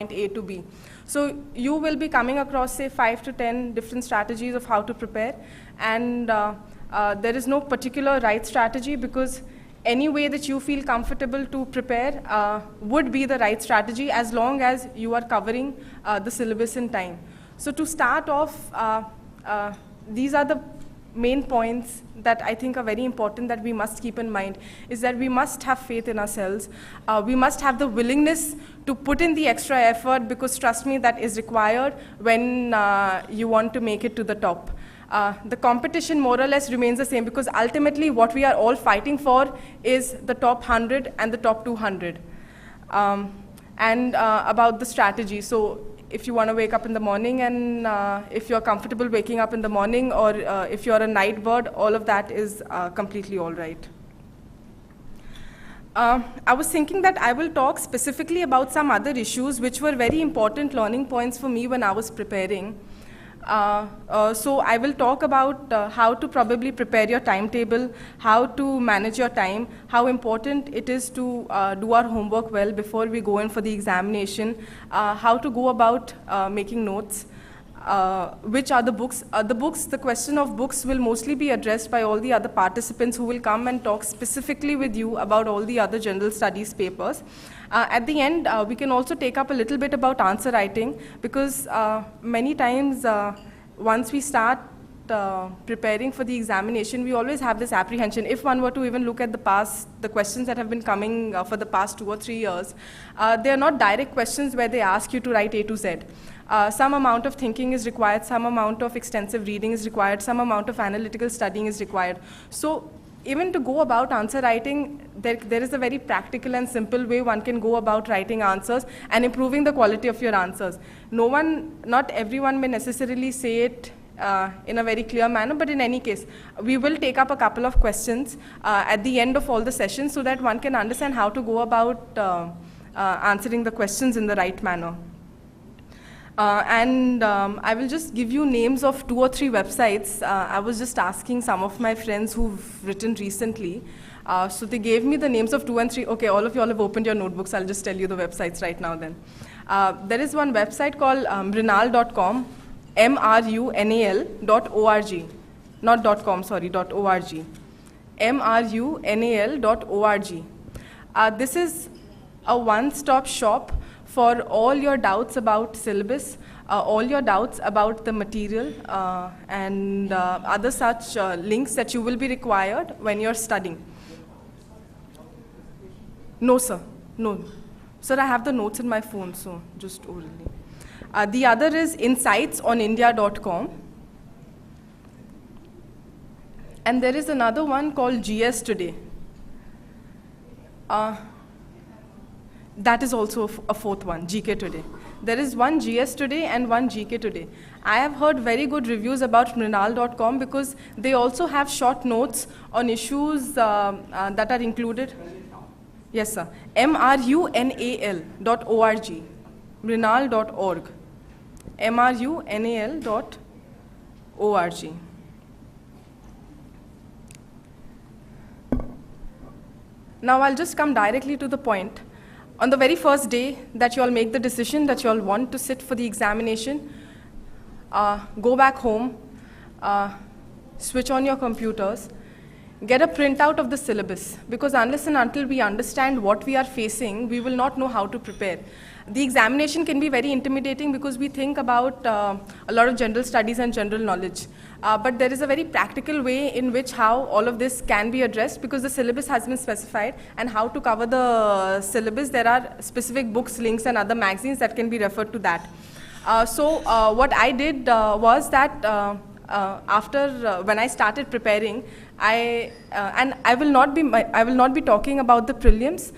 A to B. So you will be coming across, say, 5 to 10 different strategies of how to prepare, and there is no particular right strategy, because any way that you feel comfortable to prepare would be the right strategy, as long as you are covering the syllabus in time. So to start off, these are the main points that I think are very important that we must keep in mind, is that we must have faith in ourselves. We must have the willingness to put in the extra effort, because trust me, that is required when you want to make it to the top. The competition more or less remains the same, because ultimately what we are all fighting for is the top 100 and the top 200. About the strategy. So if you want to wake up in the morning, and if you're comfortable waking up in the morning, or if you're a night bird, all of that is completely all right. I was thinking that I will talk specifically about some other issues which were very important learning points for me when I was preparing. So I will talk about how to probably prepare your timetable, how to manage your time, how important it is to do our homework well before we go in for the examination, how to go about making notes, which are the books. The question of books will mostly be addressed by all the other participants who will come and talk specifically with you about all the other general studies papers. At the end, we can also take up a little bit about answer writing, because many times once we start preparing for the examination, we always have this apprehension. If one were to even look at the questions that have been coming for the past 2 or 3 years, they are not direct questions where they ask you to write A to Z. Some amount of thinking is required, some amount of extensive reading is required, some amount of analytical studying is required. So even to go about answer writing, there is a very practical and simple way one can go about writing answers and improving the quality of your answers. Not everyone may necessarily say it in a very clear manner, but in any case, we will take up a couple of questions at the end of all the sessions, so that one can understand how to go about answering the questions in the right manner. I will just give you names of 2 or 3 websites. I was just asking some of my friends who've written recently. So they gave me the names of 2 and 3. Okay, all of you all have opened your notebooks. I'll just tell you the websites right now then. There is one website called mrunal.com, mrunal.org. Not .com, sorry, .org. mrunal.org. This is a one-stop shop for all your doubts about syllabus, all your doubts about the material, and other such links that you will be required when you're studying. No, sir. No. Sir, I have the notes in my phone, so just orally. The other is insightsonindia.com. And there is another one called GS Today. That is also a 4th one, GK Today. There is one GS Today and one GK Today. I have heard very good reviews about mrunal.com, because they also have short notes on issues that are included. Yes, sir. mrunal.org. mrunal.org. mrunal.org. Now I'll just come directly to the point. On the very first day that you all make the decision that you all want to sit for the examination, go back home, switch on your computers, get a printout of the syllabus, because unless and until we understand what we are facing, we will not know how to prepare. The examination can be very intimidating, because we think about a lot of general studies and general knowledge. But there is a very practical way in which how all of this can be addressed, because the syllabus has been specified, and how to cover the syllabus, there are specific books, links, and other magazines that can be referred to that. So what I did was that when I started preparing, I will not be talking about the prelims,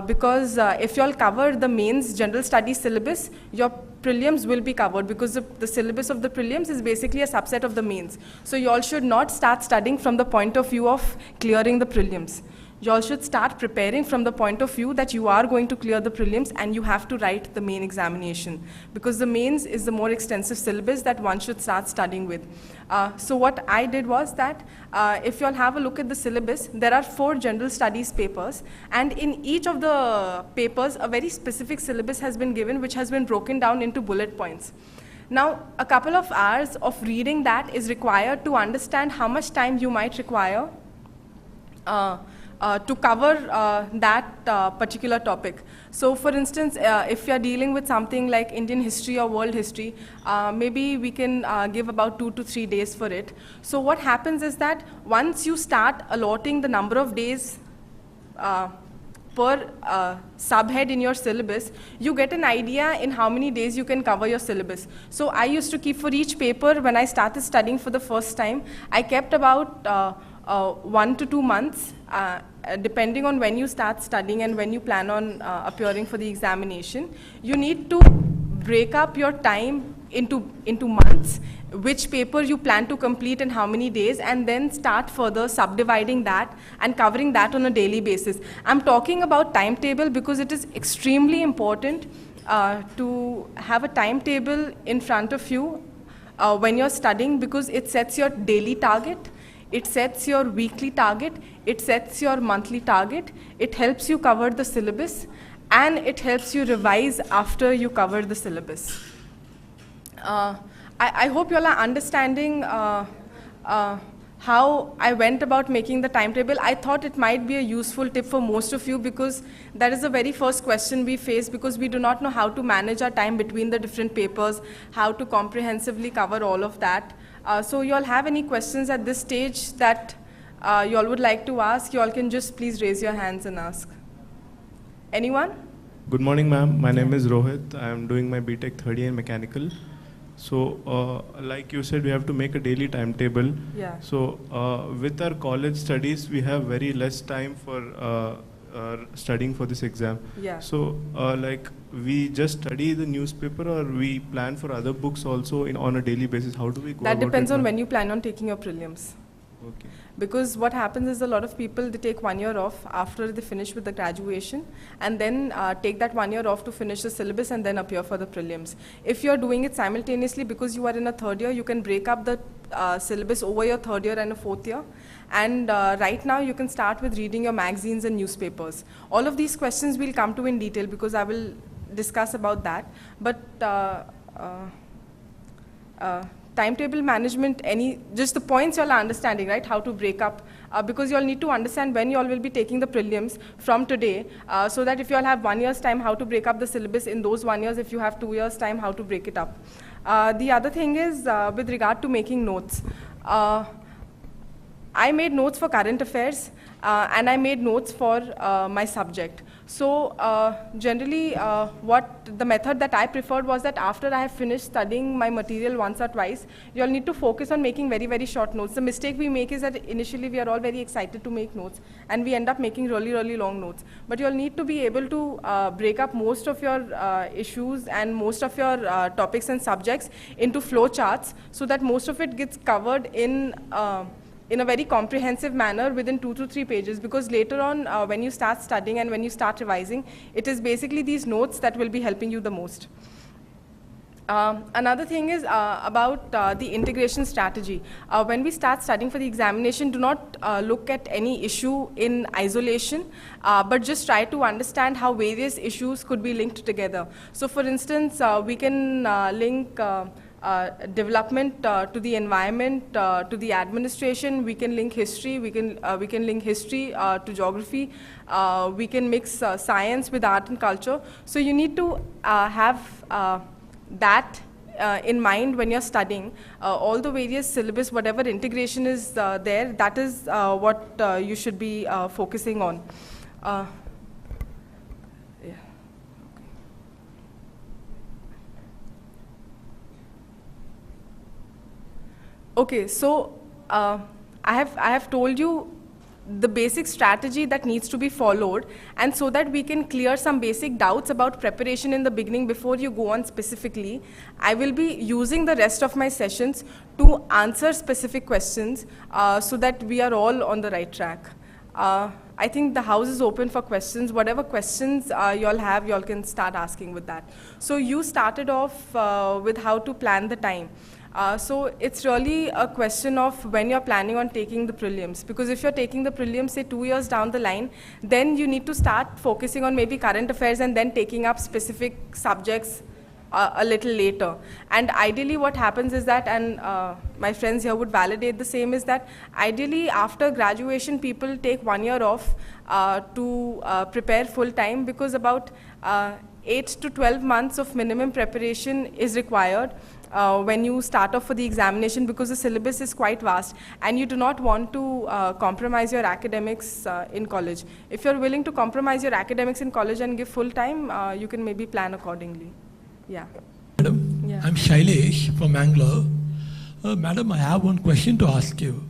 because if you all cover the mains general studies syllabus, your prelims will be covered, because the syllabus of the prelims is basically a subset of the mains. So you all should not start studying from the point of view of clearing the prelims. you all should start preparing from the point of view that you are going to clear the prelims and you have to write the main examination, because the mains is the more extensive syllabus that one should start studying with. So what I did was that if you all have a look at the syllabus, there are 4 general studies papers, and in each of the papers a very specific syllabus has been given, which has been broken down into bullet points. Now, a couple of hours of reading that is required to understand how much time you might require to cover that particular topic. So for instance, if you're dealing with something like Indian history or world history, maybe we can give about 2 to 3 days for it. So what happens is that once you start allotting the number of days per subhead in your syllabus, you get an idea in how many days you can cover your syllabus. So I used to keep for each paper, when I started studying for the first time, I kept about 1 to 2 months, depending on when you start studying and when you plan on appearing for the examination. You need to break up your time into months, which paper you plan to complete in how many days, and then start further subdividing that and covering that on a daily basis. I'm talking about timetable because it is extremely important to have a timetable in front of you when you're studying, because it sets your daily target, it sets your weekly target, it sets your monthly target, it helps you cover the syllabus, and it helps you revise after you cover the syllabus. I hope you all are understanding how I went about making the timetable. I thought it might be a useful tip for most of you, because that is the very first question we face, because we do not know how to manage our time between the different papers, how to comprehensively cover all of that. So you all have any questions at this stage that you all would like to ask, you all can just please raise your hands and ask. Anyone? Good morning, ma'am. My name is Rohit. I am doing my BTech third year in mechanical. So, like you said, we have to make a daily timetable. Yeah. So, with our college studies, we have very less time for studying for this exam. Yeah. So, like, we just study the newspaper, or we plan for other books also on a daily basis? How do we go That about depends it, on ma'am? when you plan on taking your prelims. Okay. Because what happens is a lot of people, they take 1 year off after they finish with the graduation, and then take that 1 year off to finish the syllabus and then appear for the prelims. If you're doing it simultaneously, because you are in a third year, you can break up the syllabus over your third year and a fourth year. And right now you can start with reading your magazines and newspapers. All of these questions we'll come to in detail, because I will discuss about that. But timetable management, just the points you all are understanding, right? How to break up, because you all need to understand when you all will be taking the prelims from today, so that if you all have 1 year's time, how to break up the syllabus in those 1 years. If you have 2 years' time, how to break it up. The other thing is with regard to making notes. I made notes for current affairs, and I made notes for my subject. So generally, what the method that I preferred was that after I have finished studying my material once or twice, you all need to focus on making very, very short notes. The mistake we make is that initially we are all very excited to make notes, and we end up making really, really long notes. But you all need to be able to break up most of your issues and most of your topics and subjects into flow charts, so that most of it gets covered in a very comprehensive manner within 2 to 3 pages, because later on when you start studying and when you start revising, it is basically these notes that will be helping you the most. Another thing is about the integration strategy. When we start studying for the examination, do not look at any issue in isolation, but just try to understand how various issues could be linked together. So for instance, we can link development to the environment, to the administration. We can link history. We can link history to geography. We can mix science with art and culture. So you need to have that in mind when you're studying. All the various syllabus, whatever integration is there, that is what you should be focusing on. Okay, so I have told you the basic strategy that needs to be followed, and so that we can clear some basic doubts about preparation in the beginning before you go on specifically, I will be using the rest of my sessions to answer specific questions so that we are all on the right track. I think the house is open for questions. Whatever questions y'all have, y'all can start asking with that. So you started off with how to plan the time. So it's really a question of when you're planning on taking the prelims. Because if you're taking the prelims, say 2 years down the line, then you need to start focusing on maybe current affairs and then taking up specific subjects a little later. And ideally what happens is that, and my friends here would validate the same, is that ideally after graduation people take 1 year off to prepare full time, because about 8 to 12 months of minimum preparation is required when you start off for the examination, because the syllabus is quite vast and you do not want to compromise your academics in college. If you're willing to compromise your academics in college and give full time, you can maybe plan accordingly. Yeah. Madam, Yeah. I'm Shailesh from Bangalore. Madam, I have one question to ask you.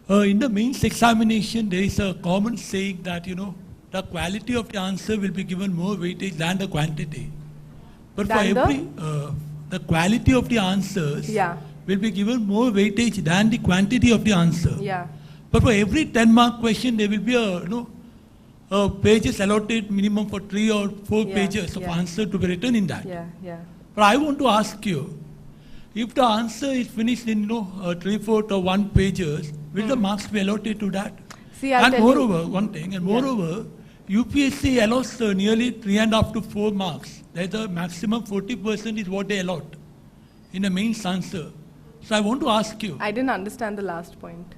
In the mains examination, there is a common saying that, the quality of the answer will be given more weightage than the quantity. But for Than the quality of the answers Yeah. will be given more weightage than the quantity of the answer. Yeah. But for every 10-mark question, there will be pages allotted minimum for 3 or 4 Yeah, pages of yeah. answer to be written in that. Yeah. Yeah. But I want to ask you, if the answer is finished in 3/4 or 1 pages, will the marks be allotted to that? See, I'll And tell moreover, you. one thing, and Yeah. moreover, UPSC allows nearly 3.5 to 4 marks. That's the maximum 40% is what they allot in the mains answer. So I want to ask you, I didn't understand the last point.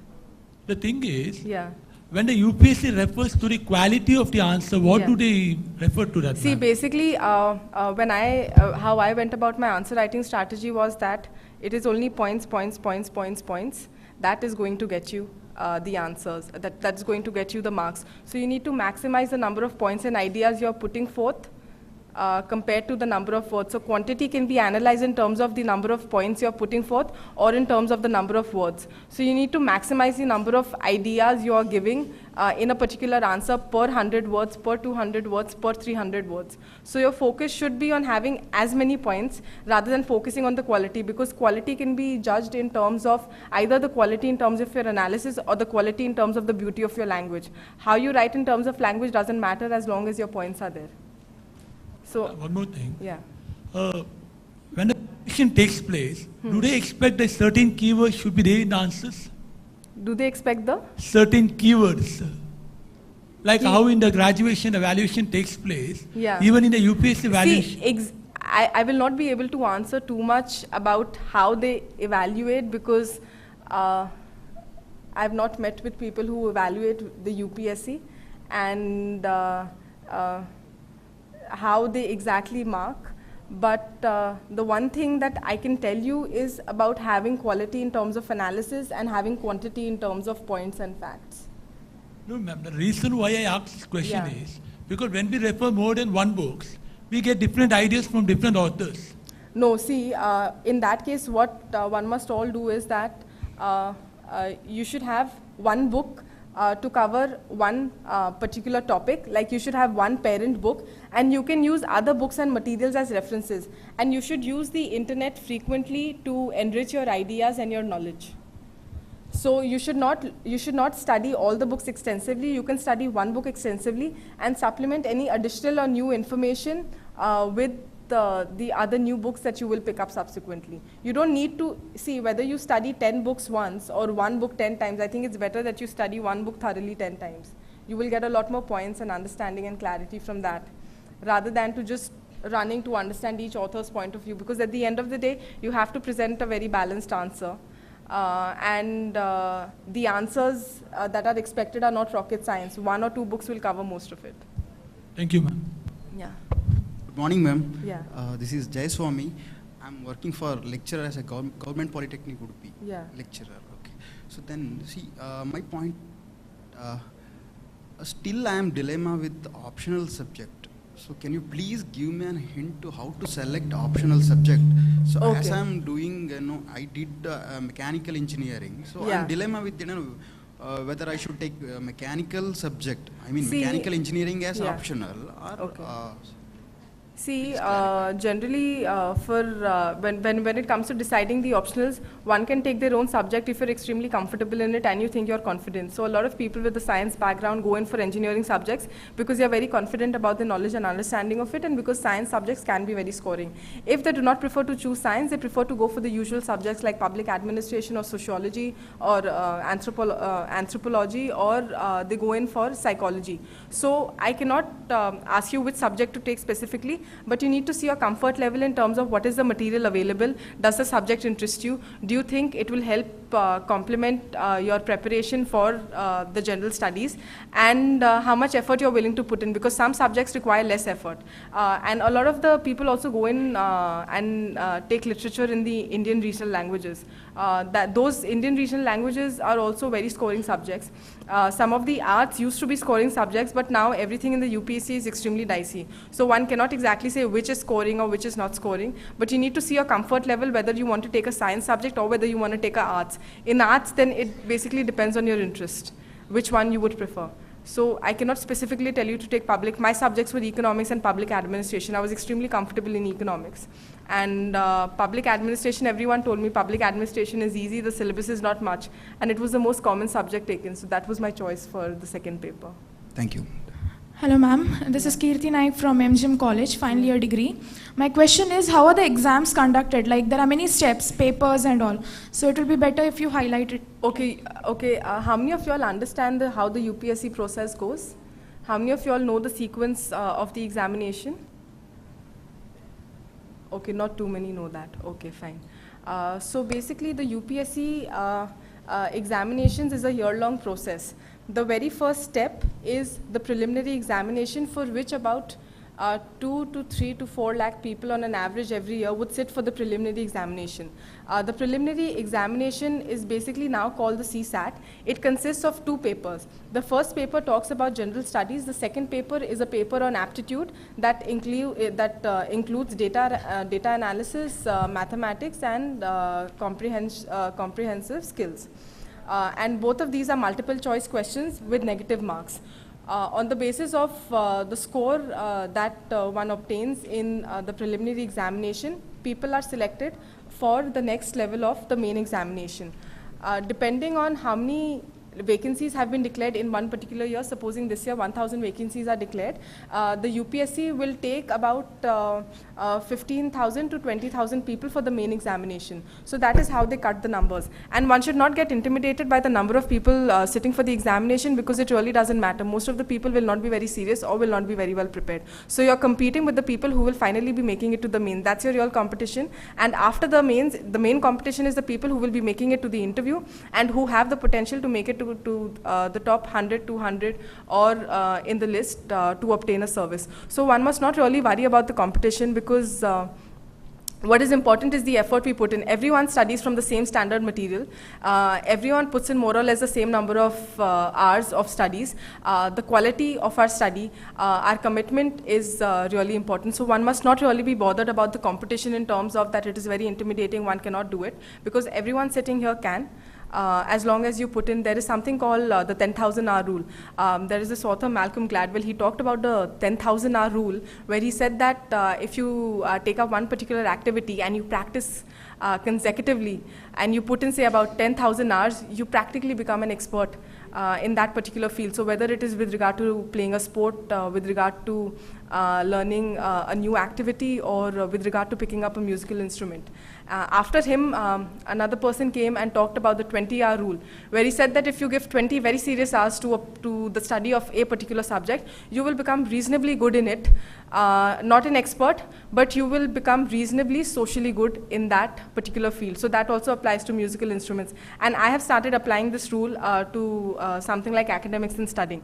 the thing is, Yeah. when the UPSC refers to the quality of the answer, what Yeah. do they refer to that? See, ma'am? basically, when how I went about my answer writing strategy was that it is only points. That is going to get you the answers. That's going to get you the marks. So you need to maximize the number of points and ideas you're putting forth compared to the number of words. So quantity can be analyzed in terms of the number of points you're putting forth or in terms of the number of words. So you need to maximize the number of ideas you're giving in a particular answer per 100 words, per 200 words, per 300 words. So your focus should be on having as many points rather than focusing on the quality, because quality can be judged in terms of either the quality in terms of your analysis or the quality in terms of the beauty of your language. How you write in terms of language doesn't matter as long as your points are there. So, One more thing. yeah. When the question takes place, do they expect that certain keywords should be there in the answers? Do they expect the? Certain keywords. Like Key- how in the graduation evaluation takes place, Yeah. even in the UPSC evaluation. See, I will not be able to answer too much about how they evaluate, because I have not met with people who evaluate the UPSC, and how they exactly mark. But the one thing that I can tell you is about having quality in terms of analysis and having quantity in terms of points and facts. No, ma'am, the reason why I asked this question Yeah. is because when we refer more than one books, we get different ideas from different authors. No, see, in that case, what one must all do is that you should have one book to cover one particular topic. Like you should have one parent book, and you can use other books and materials as references. And you should use the internet frequently to enrich your ideas and your knowledge. So you should not study all the books extensively. You can study one book extensively and supplement any additional or new information with the other new books that you will pick up subsequently. You don't need to see whether you study 10 books once or one book 10 times. I think it's better that you study one book thoroughly 10 times. You will get a lot more points and understanding and clarity from that, rather than to just running to understand each author's point of view, because at the end of the day, you have to present a very balanced answer. And the answers that are expected are not rocket science. 1 or 2 books will cover most of it. Thank you, ma'am. Yeah. Good morning, ma'am. Yeah. This is Jai Swami. I'm working for lecturer as a government polytechnic would be Yeah. lecturer. Okay. So then, see, my point. Still, I am dilemma with the optional subject. So can you please give me a hint to how to select optional subject? So as Okay. I'm doing, I did mechanical engineering. So Yeah. I'm dilemma with whether I should take mechanical subject. I mean See, mechanical engineering as yeah. optional or. Okay. See, generally, when it comes to deciding the optionals, one can take their own subject if you're extremely comfortable in it and you think you're confident. So a lot of people with the science background go in for engineering subjects because they're very confident about the knowledge and understanding of it, and because science subjects can be very scoring. If they do not prefer to choose science, they prefer to go for the usual subjects like public administration or sociology or anthropology, or they go in for psychology. So I cannot ask you which subject to take specifically, but you need to see your comfort level in terms of what is the material available. Does the subject interest you? Do you think it will help complement your preparation for the general studies? And how much effort you're willing to put in, because some subjects require less effort. And a lot of the people also go in and take literature in the Indian regional languages. Those Indian regional languages are also very scoring subjects. Some of the arts used to be scoring subjects, but now everything in the UPSC is extremely dicey. So one cannot exactly say which is scoring or which is not scoring, but you need to see your comfort level, whether you want to take a science subject or whether you want to take a arts. In arts, then it basically depends on your interest, which one you would prefer. So I cannot specifically tell you to take public. My subjects were economics and public administration. I was extremely comfortable in economics. And public administration, everyone told me public administration is easy, the syllabus is not much. And it was the most common subject taken. So that was my choice for the second paper. Thank you. Hello ma'am, this is Kirti Naik from MGM College, final year degree. My question is, how are the exams conducted? Like there are many steps, papers and all. So it will be better if you highlight it. Okay. How many of you all understand how the UPSC process goes? How many of you all know the sequence of the examination? Okay, not too many know that. Okay, fine. So basically the UPSC examinations is a year-long process. The very first step is the preliminary examination, for which about 2 to 3 to 4 lakh people on an average every year would sit for the preliminary examination. The preliminary examination is basically now called the CSAT. It consists of 2 papers. The first paper talks about general studies. The second paper is a paper on aptitude that includes data analysis, mathematics, and comprehensive skills. And both of these are multiple choice questions with negative marks. On the basis of the score that one obtains in the preliminary examination, people are selected for the next level of the main examination. Depending on how many vacancies have been declared in one particular year, supposing this year 1,000 vacancies are declared, the UPSC will take about 15,000 to 20,000 people for the main examination. So that is how they cut the numbers. And one should not get intimidated by the number of people sitting for the examination, because it really doesn't matter. Most of the people will not be very serious or will not be very well prepared. So you're competing with the people who will finally be making it to the main. That's your real competition. And after the mains, the main competition is the people who will be making it to the interview and who have the potential to make it to the top 100, 200 or in the list to obtain a service. So one must not really worry about the competition, because what is important is the effort we put in. Everyone studies from the same standard material. Everyone puts in more or less the same number of hours of studies. The quality of our study, our commitment is really important. So one must not really be bothered about the competition in terms of that it is very intimidating, one cannot do it, because everyone sitting here can. As long as you put in, there is something called the 10,000 hour rule. There is this author, Malcolm Gladwell, he talked about the 10,000 hour rule, where he said that if you take up one particular activity and you practice consecutively and you put in, say, about 10,000 hours, you practically become an expert in that particular field. So whether it is with regard to playing a sport, with regard to learning a new activity, or with regard to picking up a musical instrument. After him, another person came and talked about the 20-hour rule, where he said that if you give 20 very serious hours to the study of a particular subject, you will become reasonably good in it. Not an expert, but you will become reasonably socially good in that particular field. So that also applies to musical instruments. And I have started applying this rule to something like academics and studying.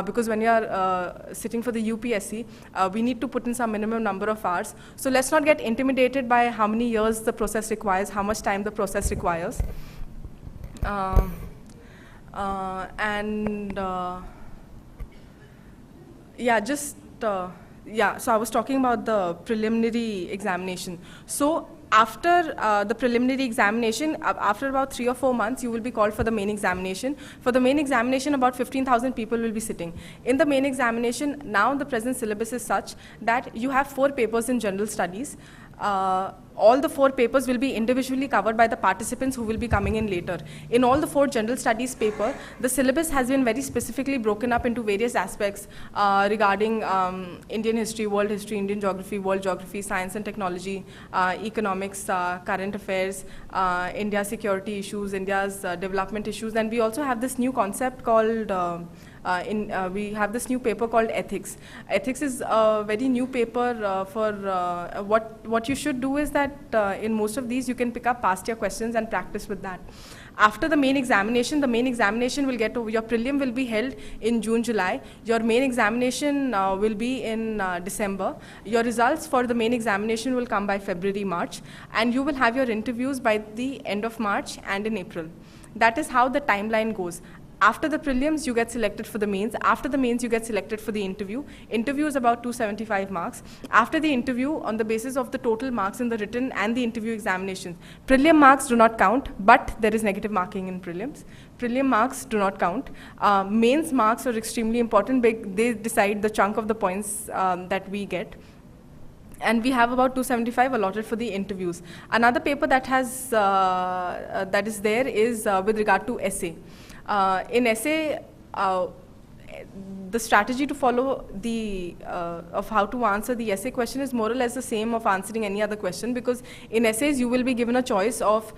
Because when you are sitting for the UPSC, we need to put in some minimum number of hours. So let's not get intimidated by how many years the process requires, how much time the process requires. Yeah, so I was talking about the preliminary examination. So after the preliminary examination, after about 3 or 4 months, you will be called for the main examination. For the main examination, about 15,000 people will be sitting. In the main examination, now the present syllabus is such that you have 4 papers in general studies. All the 4 papers will be individually covered by the participants who will be coming in later. In all the 4 general studies paper, the syllabus has been very specifically broken up into various aspects regarding Indian history, world history, Indian geography, world geography, science and technology, economics, current affairs, India's security issues, India's development issues, and we also have this new concept called we have this new paper called ethics. Ethics is a very new paper for what you should do is that in most of these you can pick up past year questions and practice with that. After the main examination will get over. Your prelim will be held in June, July. Your main examination will be in December. Your results for the main examination will come by February, March, and you will have your interviews by the end of March and in April. That is how the timeline goes. After the prelims, you get selected for the mains. After the mains, you get selected for the interview. Interview is about 275 marks. After the interview, on the basis of the total marks in the written and the interview examinations, prelim marks do not count, but there is negative marking in prelims. Prelim marks do not count. Mains marks are extremely important. They decide the chunk of the points that we get. And we have about 275 allotted for the interviews. Another paper that has that is there is with regard to essay. In essay, the strategy to follow of how to answer the essay question is more or less the same of answering any other question, because in essays you will be given a choice of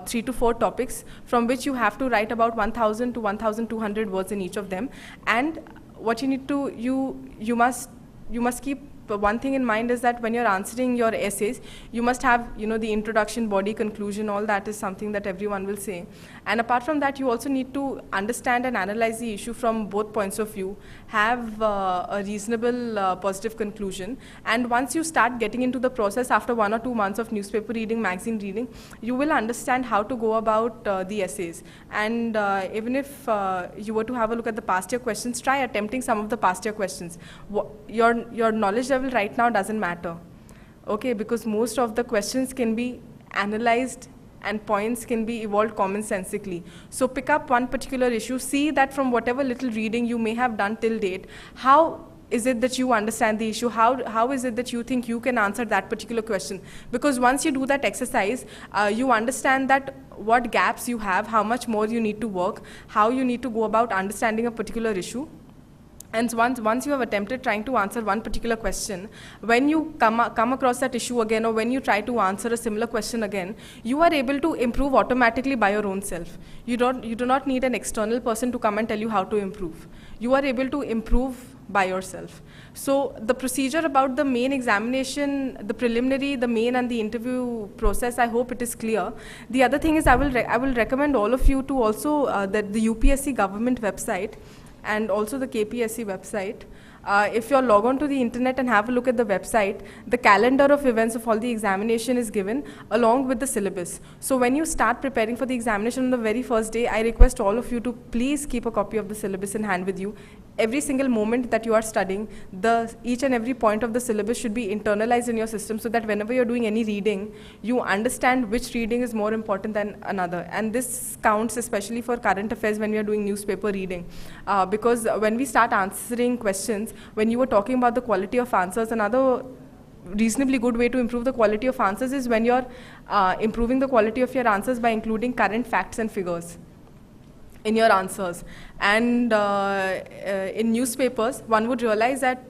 3 to 4 topics from which you have to write about 1,000 to 1,200 words in each of them. And what you need to, you must keep one thing in mind is that when you're answering your essays, you must have, the introduction, body, conclusion, all that is something that everyone will say. And apart from that, you also need to understand and analyze the issue from both points of view, have a reasonable positive conclusion. And once you start getting into the process after 1 or 2 months of newspaper reading, magazine reading, you will understand how to go about the essays. And even if you were to have a look at the past year questions, try attempting some of the past year questions. Your knowledge level right now doesn't matter, okay, because most of the questions can be analyzed and points can be evolved commonsensically. So pick up one particular issue, see that from whatever little reading you may have done till date, how is it that you understand the issue, how is it that you think you can answer that particular question. Because once you do that exercise, you understand that what gaps you have, how much more you need to work, how you need to go about understanding a particular issue. And once you have attempted trying to answer one particular question, when you come across that issue again, or when you try to answer a similar question again, you are able to improve automatically by your own self. You do not need an external person to come and tell you how to improve. You are able to improve by yourself. So the procedure about the main examination, the preliminary, the main and the interview process, I hope it is clear. The other thing is I will recommend all of you to also that the UPSC government website and also the KPSC website. If you log on to the internet and have a look at the website, the calendar of events of all the examination is given along with the syllabus. So when you start preparing for the examination on the very first day, I request all of you to please keep a copy of the syllabus in hand with you. Every single moment that you are studying, each and every point of the syllabus should be internalized in your system, so that whenever you're doing any reading, you understand which reading is more important than another. And this counts especially for current affairs when we are doing newspaper reading. Because when we start answering questions, when you were talking about the quality of answers, another reasonably good way to improve the quality of answers is when you're improving the quality of your answers by including current facts and figures in your answers. And in newspapers, one would realize that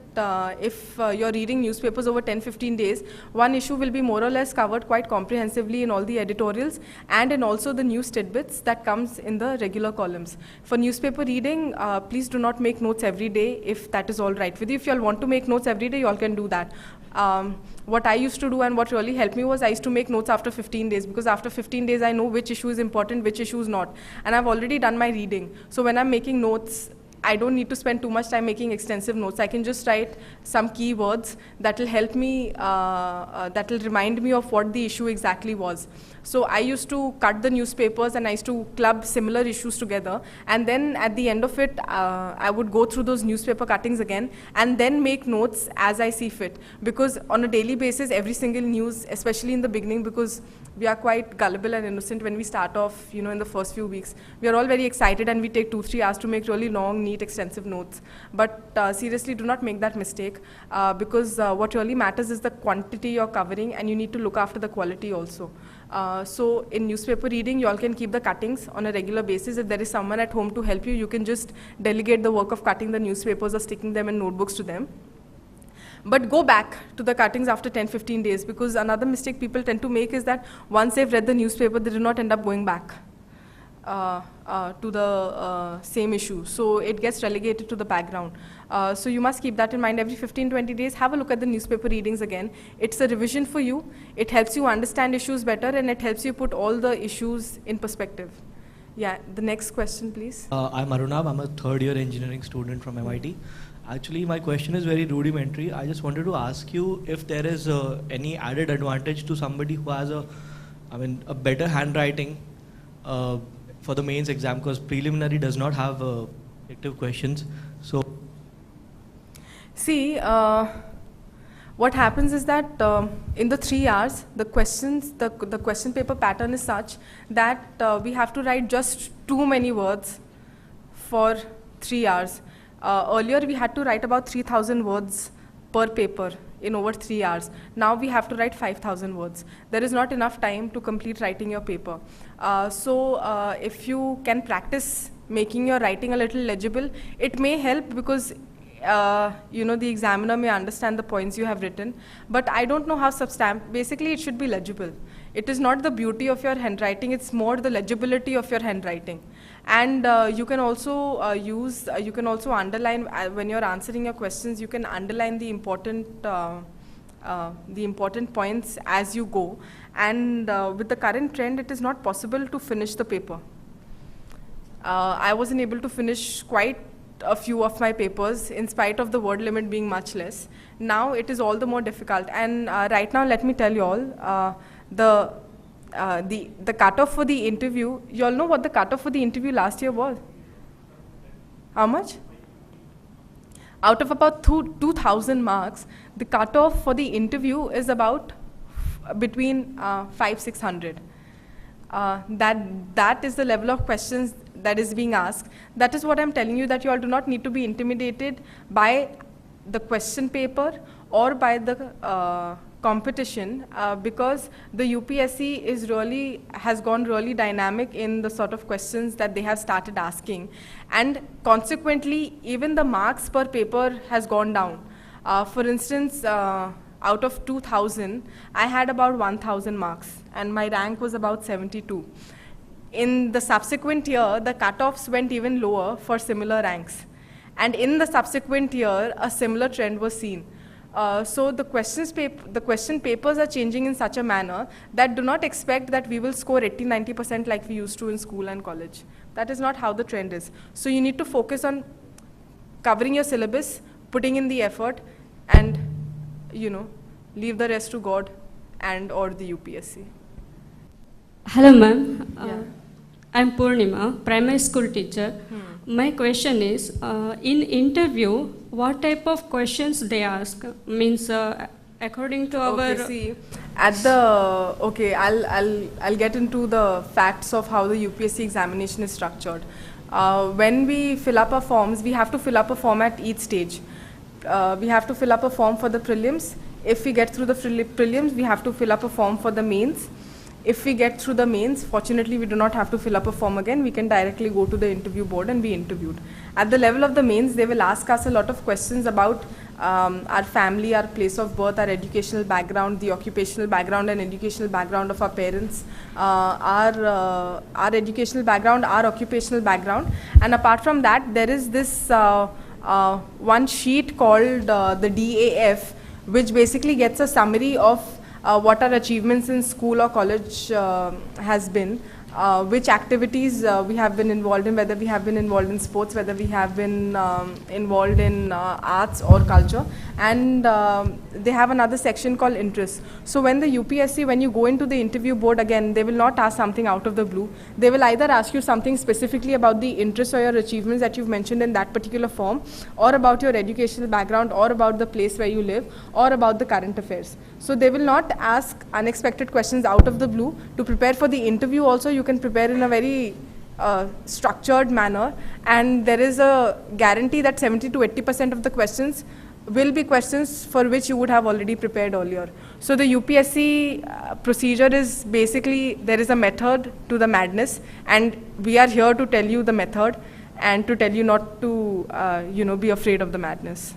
if you're reading newspapers over 10-15 days, one issue will be more or less covered quite comprehensively in all the editorials and in also the news tidbits that comes in the regular columns. For newspaper reading, please do not make notes every day if that is all right with you. If you all want to make notes every day, you all can do that. What I used to do and what really helped me was I used to make notes after 15 days, because after 15 days I know which issue is important, which issue is not. And I've already done my reading. So when I'm making notes, I don't need to spend too much time making extensive notes. I can just write some keywords that will help me, that will remind me of what the issue exactly was. So I used to cut the newspapers and I used to club similar issues together, and then at the end of it, I would go through those newspaper cuttings again and then make notes as I see fit. Because on a daily basis, every single news, especially in the beginning, because we are quite gullible and innocent when we start off, in the first few weeks. We are all very excited and we take 2-3 hours to make really long, neat, extensive notes. But seriously, do not make that mistake, because what really matters is the quantity you're covering, and you need to look after the quality also. So in newspaper reading, you all can keep the cuttings on a regular basis. If there is someone at home to help you, you can just delegate the work of cutting the newspapers or sticking them in notebooks to them. But go back to the cuttings after 10-15 days, because another mistake people tend to make is that once they've read the newspaper, they do not end up going back to the same issue. So it gets relegated to the background. So you must keep that in mind. Every 15-20 days, have a look at the newspaper readings again. It's a revision for you. It helps you understand issues better, and it helps you put all the issues in perspective. Yeah, the next question, please. I'm Arunab. I'm a third-year engineering student from MIT. Actually, my question is very rudimentary. I just wanted to ask you if there is any added advantage to somebody who has a better handwriting for the mains exam, because preliminary does not have active questions. So, see, what happens is that in the 3 hours, the questions, the question paper pattern is such that we have to write just too many words for 3 hours. Earlier, we had to write about 3,000 words per paper in over 3 hours. Now we have to write 5,000 words. There is not enough time to complete writing your paper. So if you can practice making your writing a little legible, it may help, because the examiner may understand the points you have written. But I don't know how basically it should be legible. It is not the beauty of your handwriting, it's more the legibility of your handwriting. And you can also you can also underline, when you're answering your questions, you can underline the important points as you go. And with the current trend, it is not possible to finish the paper. I wasn't able to finish quite a few of my papers in spite of the word limit being much less. Now it is all the more difficult. And right now, let me tell you all, the cutoff for the interview, you all know what the cutoff for the interview last year was? How much? Out of about 2,000 marks, the cutoff for the interview is about between 500-600. That is the level of questions that is being asked. That is what I'm telling you, that you all do not need to be intimidated by the question paper or by the competition, because the UPSC has gone really dynamic in the sort of questions that they have started asking, and consequently even the marks per paper has gone down. For instance, out of 2,000, I had about 1,000 marks and my rank was about 72. In the subsequent year, the cutoffs went even lower for similar ranks, and in the subsequent year a similar trend was seen. So the question papers are changing in such a manner that do not expect that we will score 80-90% like we used to in school and college. That is not how the trend is. So you need to focus on covering your syllabus, putting in the effort, and leave the rest to God and or the UPSC. Hello ma'am, Yeah. I'm Purnima, primary school teacher. My question is, in interview, what type of questions they ask? Means according to our... Okay, see, I'll get into the facts of how the UPSC examination is structured. When we fill up our forms, we have to fill up a form at each stage. We have to fill up a form for the prelims. If we get through the prelims, we have to fill up a form for the mains. If we get through the mains, fortunately we do not have to fill up a form again. We can directly go to the interview board and be interviewed. At the level of the mains, they will ask us a lot of questions about our family, our place of birth, our educational background, the occupational background and educational background of our parents, our educational background, our occupational background. And apart from that, there is this one sheet called the DAF, which basically gets a summary of what our achievements in school or college has been. which activities we have been involved in, whether we have been involved in sports, whether we have been involved in arts or culture, and they have another section called interests. So when the UPSC, when you go into the interview board, again, they will not ask something out of the blue. They will either ask you something specifically about the interests or your achievements that you've mentioned in that particular form, or about your educational background, or about the place where you live, or about the current affairs. So they will not ask unexpected questions out of the blue. To prepare for the interview also, you can prepare in a very structured manner, and there is a guarantee that 70 to 80% of the questions will be questions for which you would have already prepared earlier. So the UPSC procedure is basically, there is a method to the madness, and we are here to tell you the method and to tell you not to be afraid of the madness.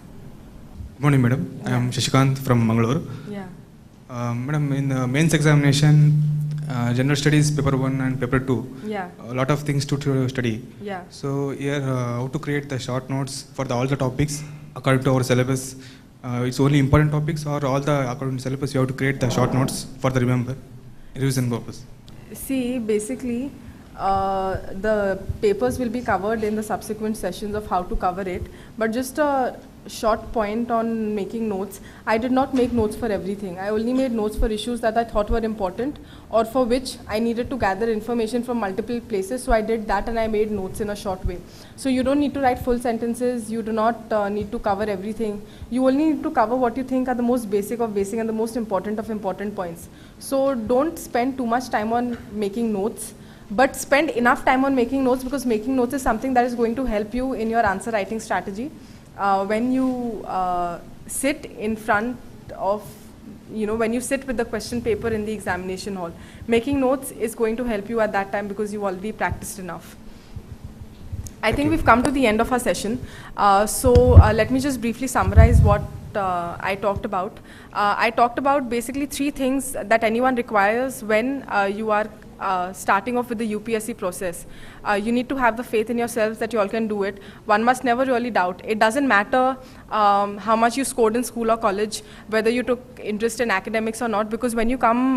Good morning, madam. I am Shashikant from Mangalore. Yeah. Madam, in the mains examination, general studies paper 1 and paper 2, Yeah. a lot of things to study. Yeah. So here, how to create the short notes for all the topics according to our syllabus? It's only important topics, or all the according to syllabus you have to create the short notes for the revision purpose? See, basically, the papers will be covered in the subsequent sessions of how to cover it, but just a short point on making notes. I did not make notes for everything. I only made notes for issues that I thought were important, or for which I needed to gather information from multiple places. So I did that, and I made notes in a short way. So you don't need to write full sentences. You do not need to cover everything. You only need to cover what you think are the most basic of basic and the most important of important points. So don't spend too much time on making notes, but spend enough time on making notes, because making notes is something that is going to help you in your answer writing strategy. When you sit in front of, when you sit with the question paper in the examination hall, making notes is going to help you at that time, because you've already practiced enough. I think we've come to the end of our session. Let me just briefly summarize what I talked about. I talked about basically 3 things that anyone requires when you are starting off with the UPSC process. You need to have the faith in yourselves that you all can do it. One must never really doubt. It doesn't matter how much you scored in school or college, whether you took interest in academics or not, because when you come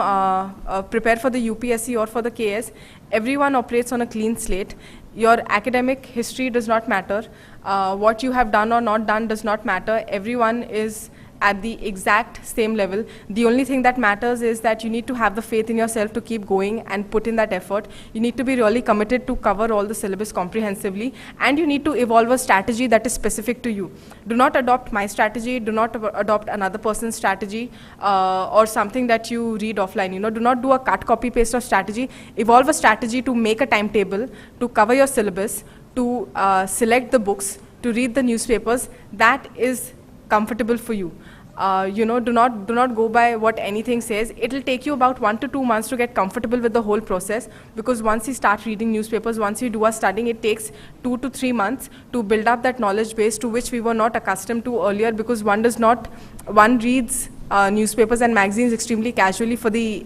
prepare for the UPSC or for the KAS, everyone operates on a clean slate. Your academic history does not matter. What you have done or not done does not matter. Everyone is at the exact same level. The only thing that matters is that you need to have the faith in yourself to keep going and put in that effort. You need to be really committed to cover all the syllabus comprehensively, and you need to evolve a strategy that is specific to you. Do not adopt my strategy, do not adopt another person's strategy or something that you read offline. Do not do a cut, copy, paste of strategy. Evolve a strategy to make a timetable, to cover your syllabus, to select the books, to read the newspapers. That is comfortable for you. Do not go by what anything says. It will take you about 1 to 2 months to get comfortable with the whole process, because once you start reading newspapers, once you do a studying, it takes 2 to 3 months to build up that knowledge base to which we were not accustomed to earlier, because one reads newspapers and magazines extremely casually. For the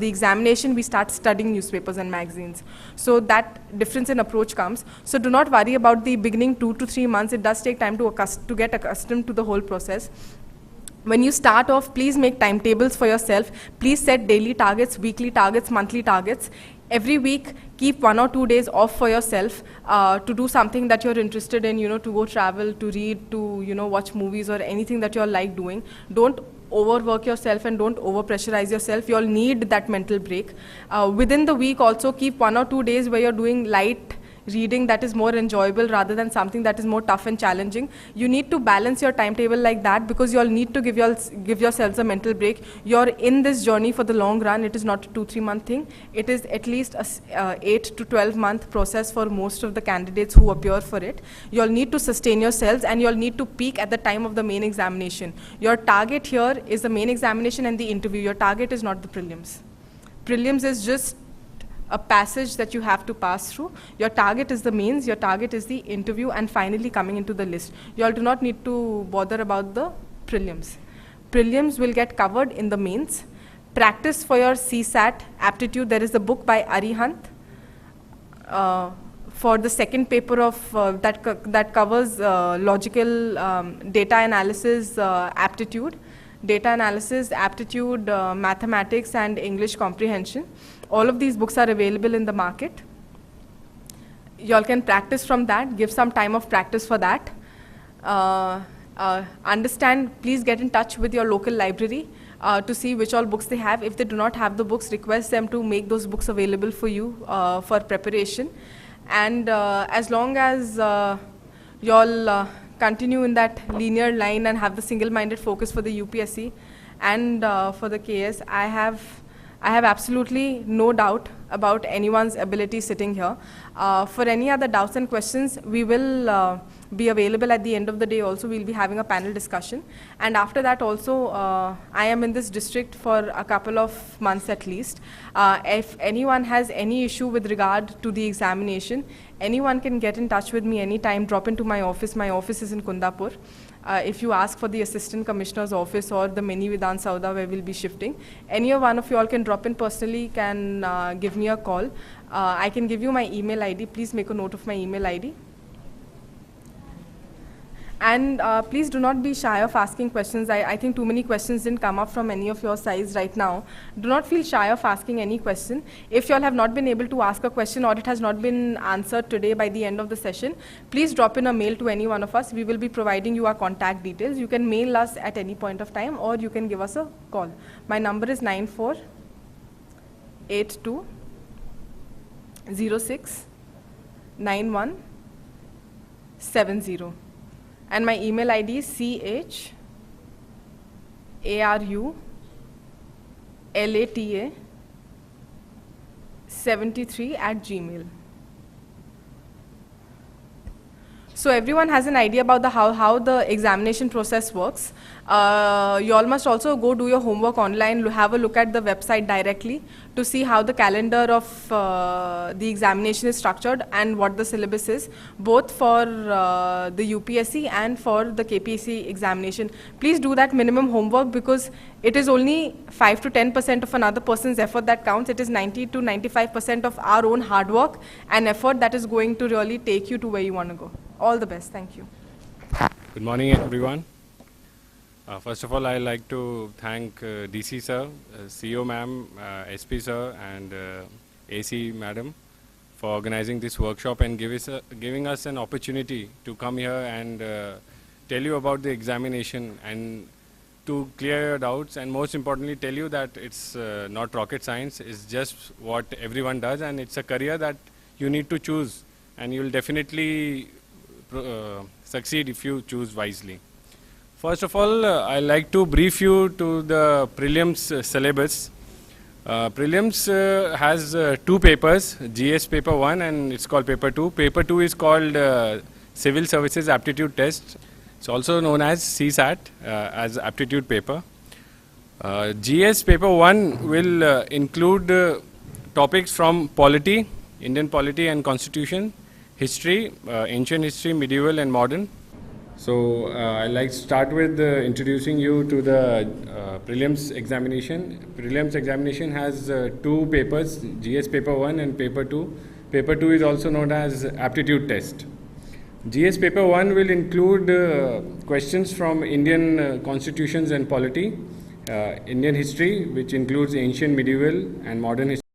examination, we start studying newspapers and magazines. So that difference in approach comes. So do not worry about the beginning 2 to 3 months. It does take time to get accustomed to the whole process. When you start off, please make timetables for yourself. Please set daily targets, weekly targets, monthly targets. Every week, keep 1 or 2 days off for yourself to do something that you're interested in, to go travel, to read, to, watch movies, or anything that you all like doing. Don't overwork yourself and don't overpressurize yourself. You all need that mental break. Within the week also, keep 1 or 2 days where you're doing light reading that is more enjoyable rather than something that is more tough and challenging. You need to balance your timetable like that, because you all need to give yourselves a mental break. You're in this journey for the long run. It is not a 2-3 month thing. It is at least a 8 to 12 month process for most of the candidates who appear for it. You all need to sustain yourselves, and you all need to peak at the time of the main examination. Your target here is the main examination and the interview. Your target is not the prelims. Prelims is just a passage that you have to pass through. Your target is the mains, your target is the interview, and finally coming into the list. You all do not need to bother about the prelims. Prelims will get covered in the mains. Practice for your CSAT aptitude. There is a book by Arihant for the second paper of that covers logical data analysis aptitude. data analysis, aptitude, mathematics, and English comprehension. All of these books are available in the market. Y'all can practice from that, give some time of practice for that. Understand, please get in touch with your local library to see which all books they have. If they do not have the books, request them to make those books available for you for preparation. And as long as y'all continue in that linear line and have the single-minded focus for the UPSC and for the KS, I have absolutely no doubt about anyone's ability sitting here. For any other doubts and questions, we will be available at the end of the day also. We'll be having a panel discussion. And after that also, I am in this district for a couple of months at least. If anyone has any issue with regard to the examination, anyone can get in touch with me anytime, drop into my office. My office is in Kundapur. If you ask for the Assistant Commissioner's office or the mini Vidhan Sauda where we'll be shifting, any one of you all can drop in personally, can give me a call. I can give you my email ID. Please make a note of my email ID. And please do not be shy of asking questions. I think too many questions didn't come up from any of your sides right now. Do not feel shy of asking any question. If you all have not been able to ask a question or it has not been answered today by the end of the session, please drop in a mail to any one of us. We will be providing you our contact details. You can mail us at any point of time or you can give us a call. My number is 9482069170. And my email ID is charulata73@gmail. So everyone has an idea about how the examination process works. You all must also go do your homework online, have a look at the website directly to see how the calendar of the examination is structured and what the syllabus is, both for the UPSC and for the KPSC examination. Please do that minimum homework because it is only 5 to 10% of another person's effort that counts. It is 90 to 95% of our own hard work and effort that is going to really take you to where you want to go. All the best. Thank you. Good morning, everyone. First of all, I'd like to thank DC sir, CEO ma'am, SP sir, and AC madam for organizing this workshop and giving us an opportunity to come here and tell you about the examination and to clear your doubts, and most importantly tell you that it's not rocket science, it's just what everyone does, and it's a career that you need to choose, and you'll definitely succeed if you choose wisely. First of all, I'd like to brief you to the prelims syllabus. Prelims has two papers, GS paper 1 and it's called paper 2. Paper 2 is called Civil Services Aptitude Test. It's also known as CSAT as aptitude paper. GS paper 1 will include topics from polity, Indian polity and constitution, history, ancient history, medieval and modern. So I'd like to start with introducing you to the prelims examination. Prelims examination has two papers, GS paper 1 and paper 2. Paper 2 is also known as aptitude test. GS paper 1 will include questions from Indian constitutions and polity, Indian history, which includes ancient, medieval and modern history.